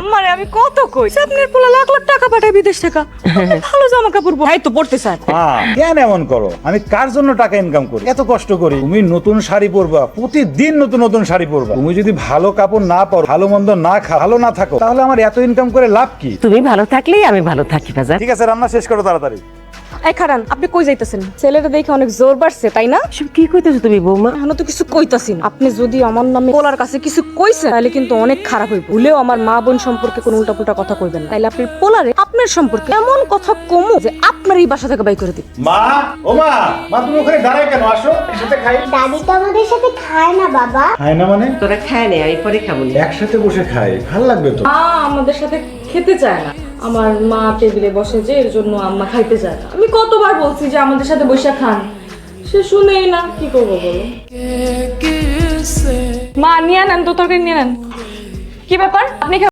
আমারে আমি কত কই আপনার পোলা লাখ লাখ টাকা পাঠায় বিদেশ থেকে ভালো জামা কাপড় তাই তো পড়তে চায়। কেন এমন করো? আমি কার জন্য টাকা ইনকাম করি? এত কষ্ট করি। তুমি নতুন শাড়ি পরবা, প্রতিদিন নতুন নতুন শাড়ি পরবা। তুমি যদি ভালো কাপড় না পরো, ভালো মন্দ না খাও, ভালো না থাকো, তাহলে আমার এত ইনকাম করে লাভ কি? তুমি ভালো থাকলেই আমি ভালো থাকি বাজার। ঠিক আছে, রান্না শেষ করো তাড়াতাড়ি। এই খারান, আপনি কই যাইতেছেন? ছেলেটা দেখে অনেক জোর বাড়ছে তাই না? এসব কি কইতেছো তুমি বৌমা? এখনো তো কিছু কইতাছি না। আপনি যদি আমার নামে পোলার কাছে কিছু কইছেন তাহলে কিন্তু অনেক খারাপ হইব। ভুলেও আমার মা বোন সম্পর্কে কোনো উল্টাপুল্টা কথা কইবেন না, তাইলে আপনার পোলারে আপনার সম্পর্কে এমন কথা কমু যে আপনার এই বাসা থেকে বাই করে দিই। মা, ও মা, মা তুমি ওখানে দাঁড়ায় কেন? আসো, একসাথে খাই। দাদি তো আমাদের সাথে খায় না বাবা। খাই না মানে? তোরা খায় নে, আমি পরে খাবো। একসাথে বসে খাই, ভাল লাগবে তো। মা আমাদের সাথে খেতে চায় না। আমার মা টেবিলে বসে যে, এর জন্য আম্মা খাইতে চায় না। আমি কতবার বলছি যে আমাদের সাথে বসে খান, সে শুনেই না। কি করবো বলো? মা নিয়ে নেন তো, তরকারি নিয়ে নেন। কি ব্যাপার, আপনি